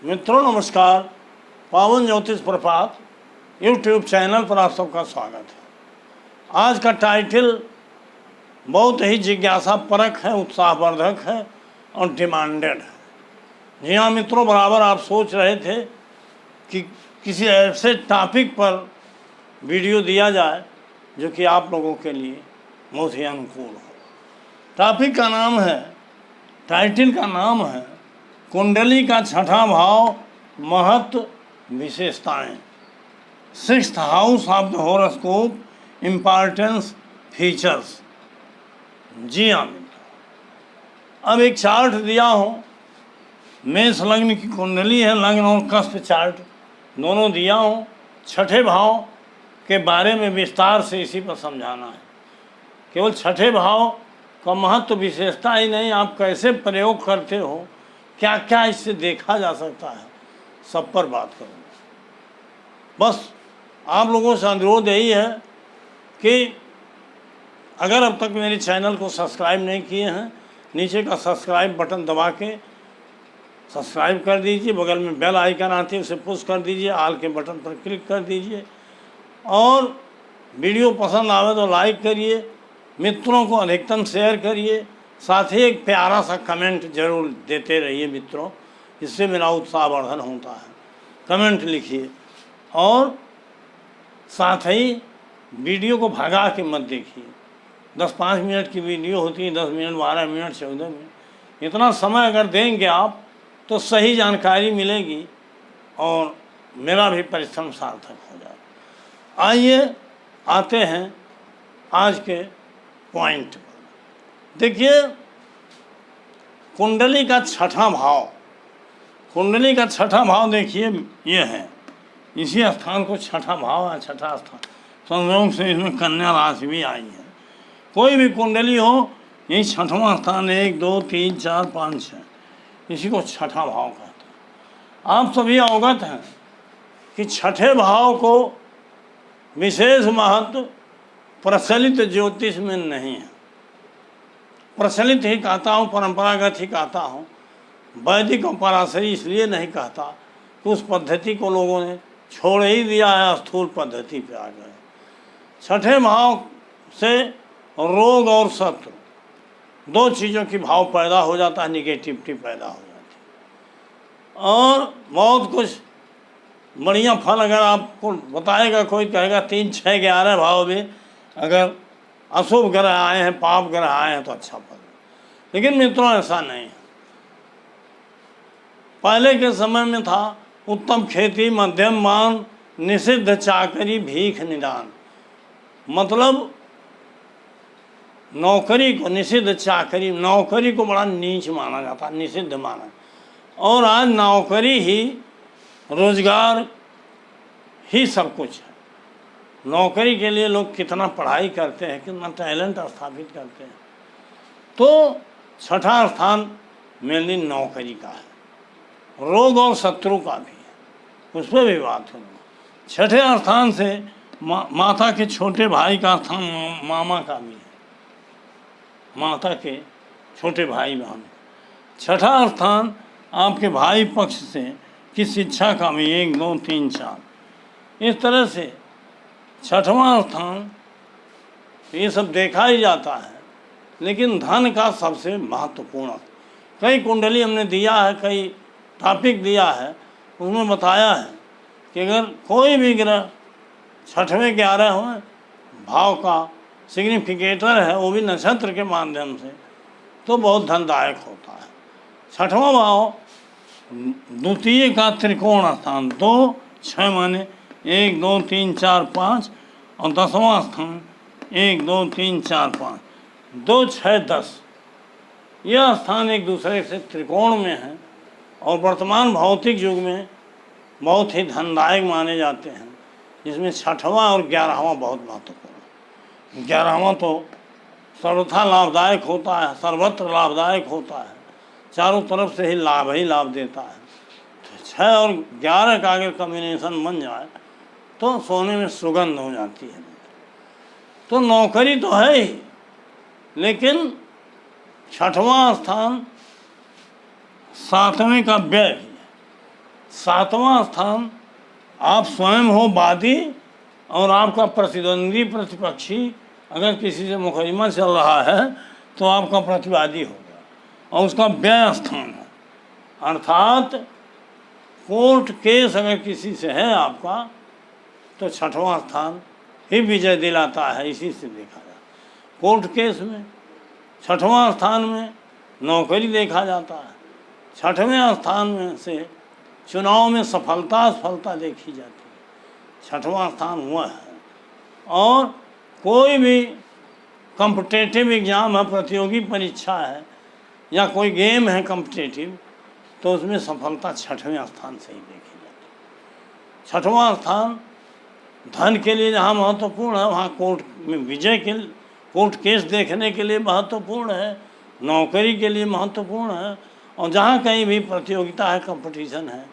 मित्रों नमस्कार। पावन ज्योतिष प्रपात यूट्यूब चैनल पर आप सबका स्वागत है। आज का टाइटल बहुत ही जिज्ञासा परक है, उत्साहवर्धक है और डिमांडेड है। जी हाँ मित्रों, बराबर आप सोच रहे थे कि किसी ऐसे टॉपिक पर वीडियो दिया जाए जो कि आप लोगों के लिए बहुत ही अनुकूल हो। टॉपिक का नाम है, टाइटल का नाम है कुंडली का छठा भाव, महत्व, विशेषताएं। Sixth house of the horoscope, importance, features. जी हाँ मित्रों, अब एक चार्ट दिया हूँ। मेष लग्न की कुंडली है, लग्न और कस्प चार्ट दोनों दिया हूँ। छठे भाव के बारे में विस्तार से इसी पर समझाना है। केवल छठे भाव का महत्व, विशेषता ही नहीं, आप कैसे प्रयोग करते हो, क्या क्या इससे देखा जा सकता है, सब पर बात करूँगा। बस आप लोगों से अनुरोध यही है कि अगर अब तक मेरे चैनल को सब्सक्राइब नहीं किए हैं, नीचे का सब्सक्राइब बटन दबा के सब्सक्राइब कर दीजिए। बगल में बेल आइकन आती है, उसे पुश कर दीजिए, ऑल के बटन पर क्लिक कर दीजिए और वीडियो पसंद आवे तो लाइक करिए, मित्रों को अधिकतम शेयर करिए, साथ ही एक प्यारा सा कमेंट जरूर देते रहिए मित्रों, इससे मेरा उत्साहवर्धन होता है। कमेंट लिखिए और साथ ही वीडियो को भगा के मत देखिए। 10-5 मिनट की वीडियो होती है, 10 मिनट, 12 मिनट, 14 मिनट, इतना समय अगर देंगे आप तो सही जानकारी मिलेगी और मेरा भी परिश्रम सार्थक हो जाएगा। आइए आते हैं आज के पॉइंट पर। देखिए, कुंडली का छठा भाव, कुंडली का छठा भाव देखिए ये है, इसी स्थान को छठा भाव है, छठा स्थान। संयोग से इसमें कन्या राशि भी आई है। कोई भी कुंडली हो, यही छठवां स्थान, 1 2 3 4 5 6, इसी को छठा भाव कहते हैं। आप सभी अवगत हैं कि छठे भाव को विशेष महत्व प्रचलित ज्योतिष में नहीं है। प्रचलित ही कहता हूँ, परंपरागत ही कहता हूँ, वैदिक और पराशरी इसलिए नहीं कहता कि उस पद्धति को लोगों ने छोड़ ही दिया है, स्थूल पद्धति पे आ गए। छठे भाव से रोग और शत्रु, दो चीज़ों की भाव पैदा हो जाता है, निगेटिविटी पैदा हो जाती है और बहुत कुछ बढ़िया फल अगर आपको बताएगा कोई, कहेगा 3 6 11 भाव में अगर अशुभ ग्रह आए हैं, पाप ग्रह आए हैं तो अच्छा फल। लेकिन मित्रों ऐसा नहीं है। पहले के समय में था उत्तम खेती, मध्यम मान, निषिद्ध चाकरी, भीख निदान। मतलब नौकरी को, निषिद्ध चाकरी, नौकरी को बड़ा नीच माना जाता, निषिद्ध माना। और आज नौकरी ही, रोजगार ही सब कुछ है। नौकरी के लिए लोग कितना पढ़ाई करते हैं, कितना टैलेंट स्थापित करते हैं। तो छठा स्थान मेनली नौकरी का है, रोग और शत्रु का भी है, उस पर भी बात करूँगा। छठे स्थान से माता के छोटे भाई का स्थान, मामा का भी है, माता के छोटे भाई बहन। छठा स्थान आपके भाई पक्ष से की शिक्षा का भी, 1 2 3 4, इस तरह से छठवां स्थान ये सब देखा ही जाता है। लेकिन धन का सबसे महत्वपूर्ण, कई कुंडली हमने दिया है, कई टॉपिक दिया है, उसमें बताया है कि अगर कोई भी ग्रह छठवें 11 हो, भाव का सिग्निफिकेटर है, वो भी नक्षत्र के माध्यम से, तो बहुत धनदायक होता है। छठवां भाव द्वितीय का त्रिकोण स्थान, 2 6 माने 1 2 3 4 5, और 10वां स्थान 1 2 3 4 5, 2 6 10, यह स्थान एक दूसरे से त्रिकोण में है और वर्तमान भौतिक युग में बहुत ही धनदायक माने जाते हैं, जिसमें छठवां और 11वां बहुत महत्वपूर्ण है। 11वां तो सर्वथा लाभदायक होता है, सर्वत्र लाभदायक होता है, चारों तरफ से ही लाभ देता है। तो 6 और 11 का अगर कॉम्बिनेशन बन जाए तो सोने में सुगंध हो जाती है। तो नौकरी तो है ही, लेकिन छठवां स्थान 7वें का व्यय सातवां स्थान आप स्वयं हो वादी और आपका प्रतिद्वंदी प्रतिपक्षी अगर किसी से मुकदमा चल रहा है तो आपका प्रतिवादी होगा और उसका व्यय स्थान है, अर्थात कोर्ट केस अगर किसी से है आपका तो छठवां स्थान ही विजय दिलाता है। इसी से देखा जाता है कोर्ट केस में छठवां स्थान में नौकरी देखा जाता है, छठवें स्थान में से चुनाव में सफलता देखी जाती है, छठवां स्थान हुआ है। और कोई भी कॉम्पिटिटिव एग्ज़ाम है, प्रतियोगी परीक्षा है या कोई गेम है कॉम्पिटिटिव, तो उसमें सफलता छठवें स्थान से ही देखी जाती है। छठवां स्थान धन के लिए जहाँ महत्वपूर्ण है वहाँ कोर्ट में विजय के कोर्ट केस देखने के लिए महत्वपूर्ण है, नौकरी के लिए महत्वपूर्ण है, और जहाँ कहीं भी प्रतियोगिता है कंपटीशन है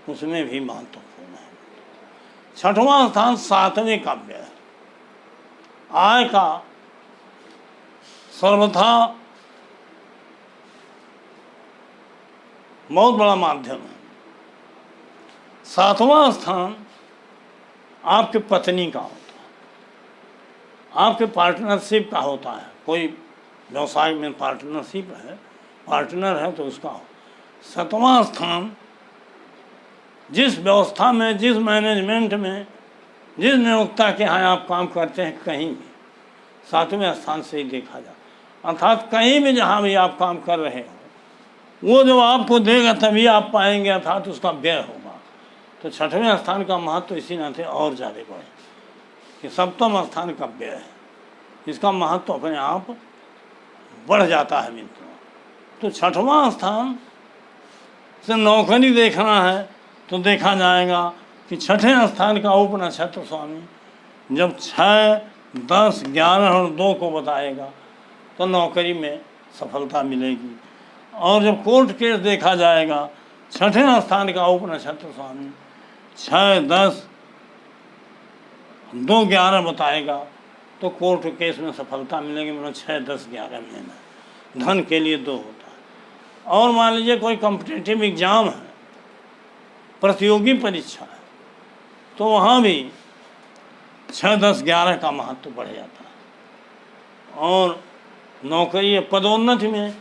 उसमें भी महत्वपूर्ण है। छठवां स्थान सातवें का व्यय है, आय का सर्वथा बहुत बड़ा माध्यम है। सातवां स्थान आपके पत्नी का होता है, आपके पार्टनरशिप का होता है। कोई व्यवसाय में पार्टनरशिप है, पार्टनर है तो उसका हो। सातवां स्थान जिस व्यवस्था में, जिस मैनेजमेंट में, जिस नियोक्ता के यहाँ आप काम करते हैं, कहीं भी सातवें स्थान से ही देखा जाए, अर्थात कहीं भी जहाँ भी आप काम कर रहे हो वो जब आपको देगा तभी आप पाएंगे, अर्थात उसका व्यय होगा। तो छठवें स्थान का महत्व इसी नाते और ज़्यादा बढ़े कि सप्तम स्थान का व्यय है, इसका महत्व अपने आप बढ़ जाता है मित्रों। तो छठवां स्थान से नौकरी देखना है तो देखा जाएगा कि छठे स्थान का उप नक्षत्र स्वामी जब 6, 10, 11 और 2 को बताएगा तो नौकरी में सफलता मिलेगी। और जब कोर्ट केस देखा जाएगा, छठे स्थान का उप नक्षत्र स्वामी 6, 10, 2, 11 बताएगा तो कोर्ट केस में सफलता मिलेगी। मतलब 6, 10, 11 महीना धन के लिए 2 होता है। और मान लीजिए कोई कॉम्पिटिटिव एग्ज़ाम है, प्रतियोगी परीक्षा है, तो वहाँ भी 6, 10, 11 का महत्व बढ़ जाता है। और नौकरी पदोन्नति में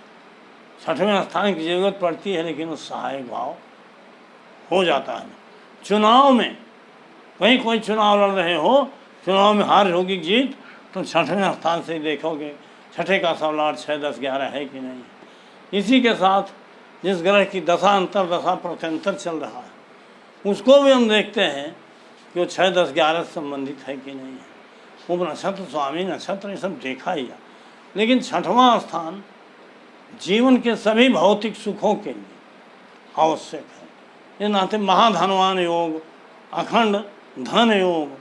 छठवें स्थान की ज़रूरत पड़ती है, लेकिन वो सहायक भाव हो जाता है। चुनाव में कहीं कोई चुनाव लड़ रहे हो, चुनाव में हार होगी जीत, तो छठवें स्थान से ही देखोगे छठे का सम्राट 6, 10, 11 है कि नहीं है। इसी के साथ जिस ग्रह की दशा अंतर दशा प्रत्यंतर चल रहा है उसको भी हम देखते हैं कि वो 6, 10, 11 से संबंधित है कि नहीं है। वो नक्षत्र स्वामी नक्षत्र ये सब देखा ही जा, लेकिन छठवां स्थान जीवन के सभी भौतिक सुखों के लिए आवश्यक है। इस नाते महाधनवान योग, अखंड धन योग,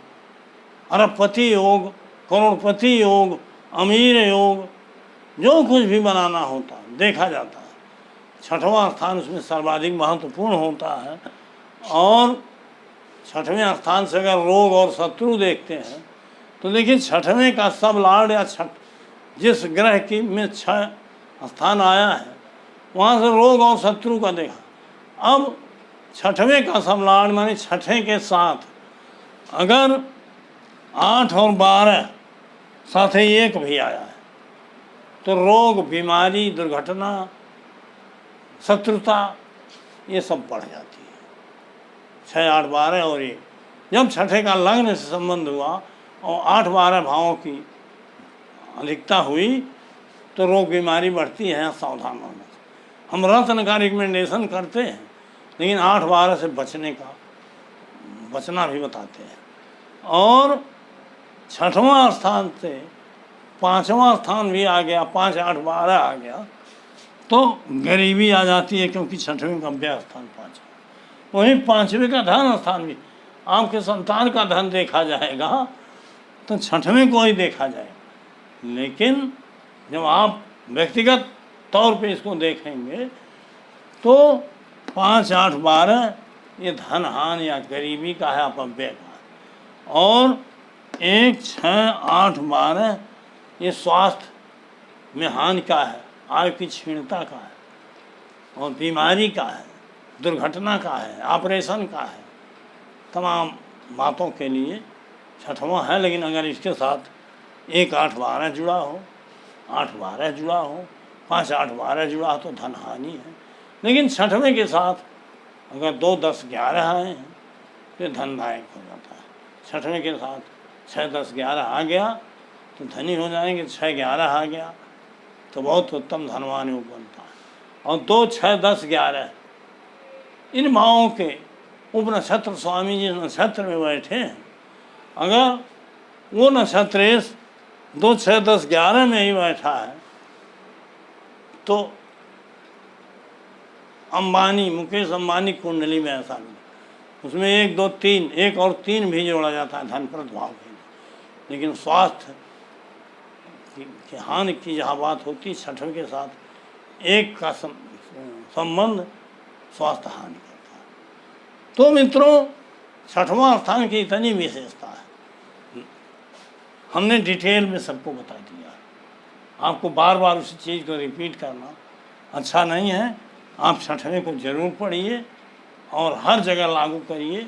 अरबपति योग, करोड़पति योग, अमीर योग, जो कुछ भी बनाना होता है देखा जाता है, छठवां स्थान उसमें सर्वाधिक महत्वपूर्ण होता है। और छठवें स्थान से अगर रोग और शत्रु देखते हैं तो देखिए छठवें का सब लॉर्ड या जिस ग्रह की में 6 स्थान आया है वहाँ से रोग और शत्रु का देखा। अब छठवें का सब लॉर्ड माने छठे के साथ अगर 8 और 12 साथ ही 1 भी आया है तो रोग, बीमारी, दुर्घटना, शत्रुता ये सब बढ़ जाती है। 6, 8, 12 और 1 जब छठे का लग्न से संबंध हुआ और 8, 12 भावों की अधिकता हुई तो रोग बीमारी बढ़ती है, सावधान होना। हम रत्न का रिकमेंडेशन करते हैं लेकिन 8, 12 से बचना भी बताते हैं। और छठवां स्थान से 5वां स्थान भी आ गया, 5, 8, 12 आ गया तो गरीबी आ जाती है, क्योंकि छठवें का व्यय स्थान 5। वहीं 5वें का धन स्थान भी, आपके संतान का धन देखा जाएगा तो छठवें को ही देखा जाएगा। लेकिन जब आप व्यक्तिगत तौर पे इसको देखेंगे तो 5, 8, 12 ये धन हान या गरीबी का है, अपव्यय का है। और 1, 6, 8, 12 ये स्वास्थ्य में हानि का है, आयु की क्षीणता का है और बीमारी का है, दुर्घटना का है, ऑपरेशन का है, तमाम बातों के लिए छठवां है। लेकिन अगर इसके साथ 1 8 12 जुड़ा हो, 8 12 जुड़ा हो, 5 8 12 जुड़ा हो तो धन हानि है। लेकिन छठवें के साथ अगर 2 10 11 आए हैं तो धनदायक हो जाता है। छठवें के साथ 6 10 11 आ गया तो धनी हो जाएंगे, 6 11 आ गया तो बहुत उत्तम धनवान योग बनता है। और 2 6 10 11 इन भावों के उपनक्षत्र स्वामी जी नक्षत्र में बैठे हैं, अगर वो नक्षत्र 2 6 10 11 में ही बैठा है तो अंबानी, मुकेश अंबानी कुंडली में ऐसा नहीं, उसमें 1 2 3 1 और 3 भी जोड़ा जाता है धनप्रद भाव के लिए। लेकिन स्वास्थ्य की हानि की जहाँ बात होती है, छठवें के साथ 1 का संबंध स्वास्थ्य हानि करता है। तो मित्रों, छठवां स्थान की इतनी विशेषता है, हमने डिटेल में सबको बता दिया। आपको बार बार उसी चीज़ को रिपीट करना अच्छा नहीं है। आप छठवें को जरूर पढ़िए और हर जगह लागू करिए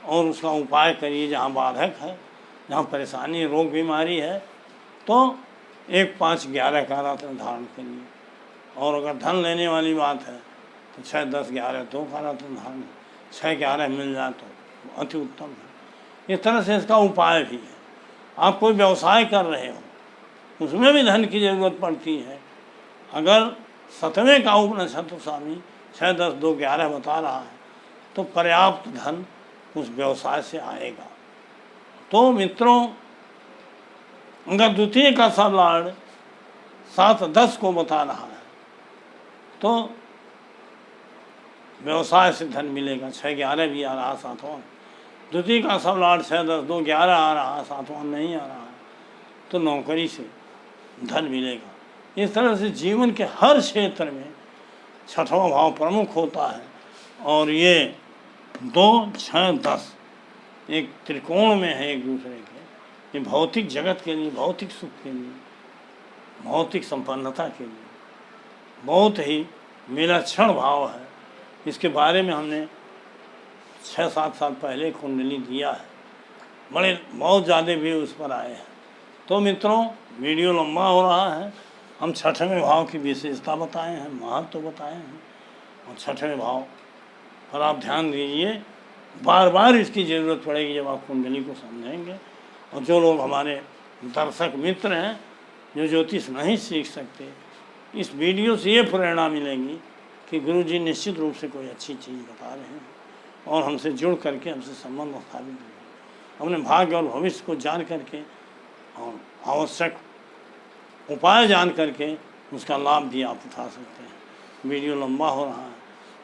और उसका उपाय करिए। जहाँ बाधक है, जहाँ परेशानी, रोग बीमारी है तो 1 5 11 का रत्न धारण करिए। और अगर धन लेने वाली बात है तो 6 10 11 2 का रत्न धारण, 6 11 मिल जाए तो अति उत्तम है। इस तरह से इसका उपाय भी है। आप कोई व्यवसाय कर रहे हो, उसमें भी धन की जरूरत पड़ती है। अगर 7वें का उपनक्षत्र स्वामी 6 10 2 11 बता रहा है तो पर्याप्त धन उस व्यवसाय से आएगा। तो मित्रों, अगर द्वितीय का सब लॉर्ड 7 10 को बता रहा है तो व्यवसाय से धन मिलेगा। 6 11 भी आ रहा, 7वां द्वितीय का सब लॉर्ड 6 10 2 11 आ रहा, 7वां नहीं आ रहा है तो नौकरी से धन मिलेगा। इस तरह से जीवन के हर क्षेत्र में छठवां भाव प्रमुख होता है। और ये 2 6 10 एक त्रिकोण में है एक दूसरे के। ये भौतिक जगत के लिए, भौतिक सुख के लिए, भौतिक संपन्नता के लिए बहुत ही विलक्षण भाव है। इसके बारे में हमने 6 7 साल पहले कुंडली दिया है, बहुत ज़्यादा व्यू उस पर आए हैं। तो मित्रों, वीडियो लंबा हो रहा है। हम छठवें भाव की विशेषता बताए हैं, महत्व बताए हैं और छठवें भाव पर आप ध्यान दीजिए। बार बार इसकी ज़रूरत पड़ेगी जब आप कुंडली को समझेंगे। और जो लोग हमारे दर्शक मित्र हैं जो ज्योतिष नहीं सीख सकते, इस वीडियो से ये प्रेरणा मिलेगी कि गुरुजी निश्चित रूप से कोई अच्छी चीज़ बता रहे हैं और हमसे जुड़ करके हमसे संबंध स्थापित करें। अपने भाग्य और भविष्य को जान करके और आवश्यक उपाय जान करके उसका लाभ भी आप उठा सकते हैं। वीडियो लंबा हो रहा है,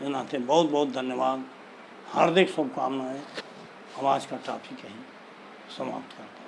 इस नाते बहुत बहुत धन्यवाद, हार्दिक शुभकामनाएं। हम आज का टॉपिक यही समाप्त करते हैं।